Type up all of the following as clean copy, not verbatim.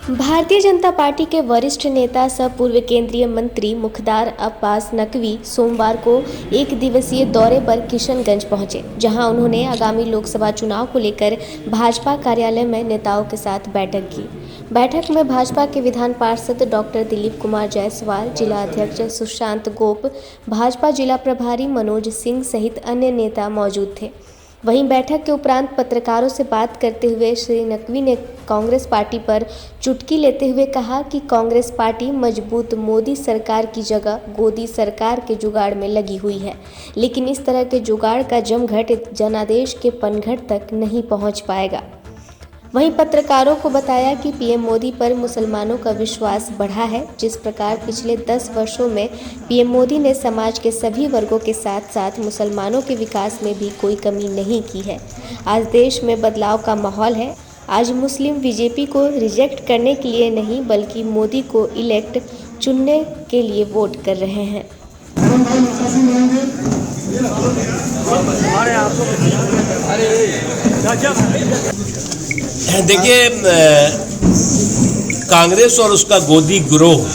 Bharatiya Janata party के वरिष्ठ नेता सह पूर्व केंद्रीय मंत्री मुख्तार अब्बास नकवी सोमवार को एक दिवसीय दौरे पर किशनगंज पहुंचे, जहां उन्होंने आगामी लोकसभा चुनाव को लेकर भाजपा कार्यालय में नेताओं के साथ बैठक की। बैठक में भाजपा के विधान पार्षद डॉक्टर दिलीप कुमार जायसवाल, जिला अध्यक्ष सुशांत गोप, भाजपा जिला प्रभारी मनोज सिंह सहित अन्य नेता मौजूद थे। वहीं बैठक के उपरांत पत्रकारों से बात करते हुए श्री नकवी ने कांग्रेस पार्टी पर चुटकी लेते हुए कहा कि कांग्रेस पार्टी मजबूत मोदी सरकार की जगह गोदी सरकार के जुगाड़ में लगी हुई है, लेकिन इस तरह के जुगाड़ का जमघट जनादेश के पनघट तक नहीं पहुंच पाएगा। वहीं पत्रकारों को बताया कि पीएम मोदी पर मुसलमानों का विश्वास बढ़ा है। जिस प्रकार पिछले 10 वर्षों में पीएम मोदी ने समाज के सभी वर्गों के साथ साथ मुसलमानों के विकास में भी कोई कमी नहीं की है। आज देश में बदलाव का माहौल है। आज मुस्लिम बीजेपी को रिजेक्ट करने के लिए नहीं बल्कि मोदी को इलेक्ट चुनने के लिए वोट कर रहे हैं। देखिए, कांग्रेस और उसका गोदी गिरोह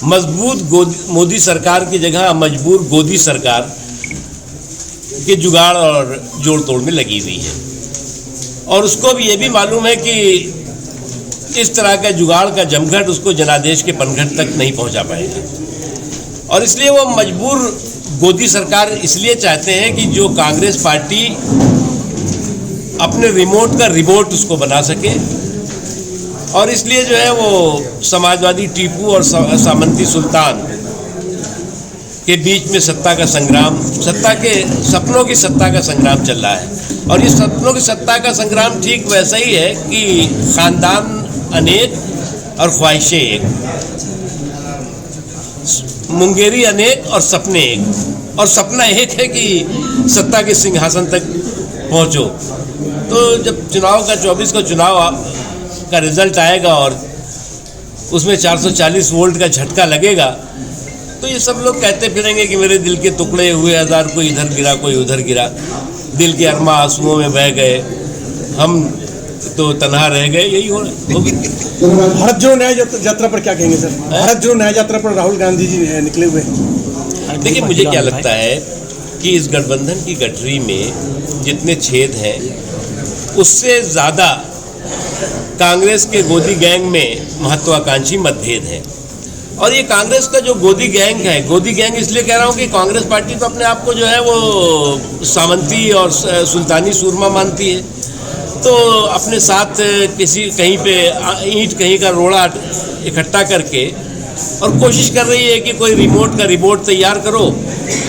मजबूत मोदी सरकार की जगह मजबूर गोदी सरकार के जुगाड़ और जोड़ तोड़ में लगी हुई है, और उसको भी ये भी मालूम है कि इस तरह का जुगाड़ का जमघट उसको जनादेश के पनघट तक नहीं पहुंचा पाएगा, और इसलिए वो मजबूर गोदी सरकार इसलिए चाहते हैं कि जो कांग्रेस पार्टी अपने रिमोट का रिवोट उसको बना सके, और इसलिए जो है वो समाजवादी टीपू और सामंती सुल्तान के बीच में सत्ता का संग्राम, सपनों की सत्ता का संग्राम चल रहा है। और ये सपनों की सत्ता का संग्राम ठीक वैसा ही है कि खानदान अनेक और ख्वाहिशें एक, मुंगेरी अनेक और सपने एक, और सपना एक है कि सत्ता के सिंहासन तक पहुंचो। तो जब चुनाव का 24 का चुनाव का रिजल्ट आएगा और उसमें 440 वोल्ट का झटका लगेगा, तो ये सब लोग कहते फिरेंगे कि मेरे दिल के टुकड़े हुए हजार, कोई इधर गिरा कोई उधर गिरा, दिल के अरमा आंसुओं में बह गए, हम तो तन्हा रह गए। यही होगी। भारत जोड़ो न्याय यात्रा पर क्या कहेंगे सर? भारत जोड़ो न्याय यात्रा पर राहुल गांधी जी निकले हुए हैं। देखिए, मुझे क्या लगता है कि इस गठबंधन की गठरी में जितने छेद हैं उससे ज़्यादा कांग्रेस के गोदी गैंग में महत्वाकांक्षी मतभेद है। और ये कांग्रेस का जो गोदी गैंग है, गोदी गैंग इसलिए कह रहा हूँ कि कांग्रेस पार्टी तो अपने आप को जो है वो सामंती और सुल्तानी सूरमा मानती है, तो अपने साथ कहीं पे ईंट कहीं का रोड़ा इकट्ठा करके और कोशिश कर रही है कि कोई रिमोट का रिवोट तैयार करो।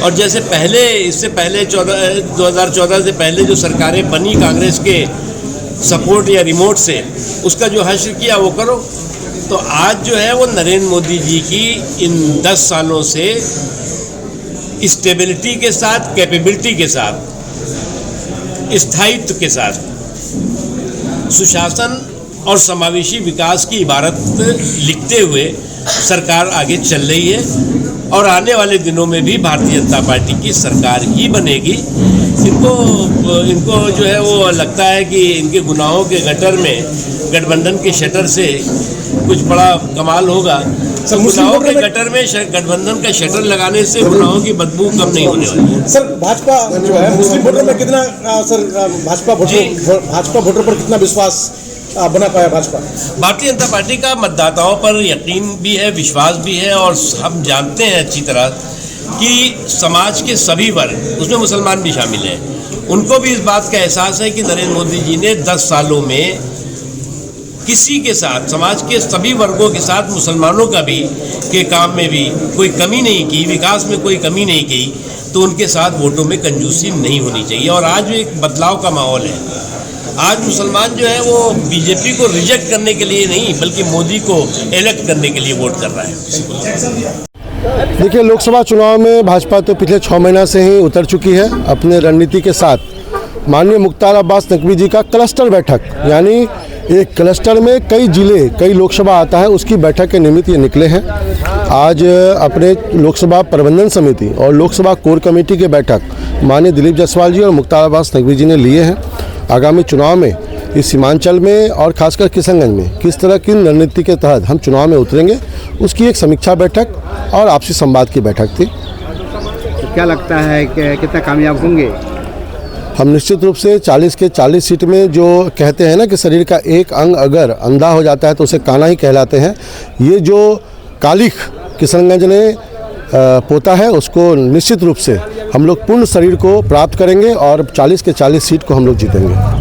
और जैसे पहले, इससे पहले 2014 से पहले जो सरकारें बनी कांग्रेस के सपोर्ट या रिमोट से, उसका जो हश्र किया वो करो। तो आज जो है वो नरेंद्र मोदी जी की इन 10 सालों से स्टेबिलिटी के साथ, कैपेबिलिटी के साथ, स्थायित्व के साथ, सुशासन और समावेशी विकास की इबारत लिखते हुए सरकार आगे चल रही है, और आने वाले दिनों में भी भारतीय जनता पार्टी की सरकार ही बनेगी। इनको जो है वो लगता है कि इनके गुनाहों के गटर में गठबंधन के शटर से कुछ बड़ा कमाल होगा। सर, गुनाहों के गटर में गठबंधन का शटर लगाने से गुनाहों की बदबू कम नहीं होने वाली है। सर, भाजपा जो है मुस्लिम वोटर में कितना भाजपा वोटर पर कितना विश्वास बना पाया भाजपा? भारतीय जनता पार्टी का मतदाताओं पर यकीन भी है, विश्वास भी है, और हम जानते हैं अच्छी तरह कि समाज के सभी वर्ग, उसमें मुसलमान भी शामिल हैं, उनको भी इस बात का एहसास है कि नरेंद्र मोदी जी ने 10 सालों में किसी के साथ, समाज के सभी वर्गों के साथ, मुसलमानों का भी के काम में भी कोई कमी नहीं की, विकास में कोई कमी नहीं की, तो उनके साथ वोटों में कंजूसी नहीं होनी चाहिए। और आज एक बदलाव का माहौल है। आज मुसलमान जो है वो बीजेपी को रिजेक्ट करने के लिए नहीं बल्कि मोदी को इलेक्ट करने के लिए वोट कर रहा है। देखिए, लोकसभा चुनाव में भाजपा तो पिछले 6 महीना से ही उतर चुकी है अपने रणनीति के साथ। माननीय मुख्तार अब्बास नकवी जी का क्लस्टर बैठक, यानी एक क्लस्टर में कई जिले, कई लोकसभा आता है, उसकी बैठक के निमित्त ये निकले हैं। आज अपने लोकसभा प्रबंधन समिति और लोकसभा कोर कमेटी की बैठक माननीय दिलीप जायसवाल जी और मुख्तार अब्बास नकवी जी ने लिए हैं। आगामी चुनाव में इस सीमांचल में और खासकर किशनगंज में किस तरह की रणनीति के तहत हम चुनाव में उतरेंगे, उसकी एक समीक्षा बैठक और आपसी संवाद की बैठक थी। तो क्या लगता है कि कितना कामयाब होंगे? हम निश्चित रूप से 40 के 40 सीट में, जो कहते हैं ना कि शरीर का एक अंग अगर अंधा हो जाता है तो उसे काना ही कहलाते हैं, ये जो कालिख किशनगंज ने पोता है उसको निश्चित रूप से हम लोग पूर्ण शरीर को प्राप्त करेंगे और 40 के 40 सीट को हम लोग जीतेंगे।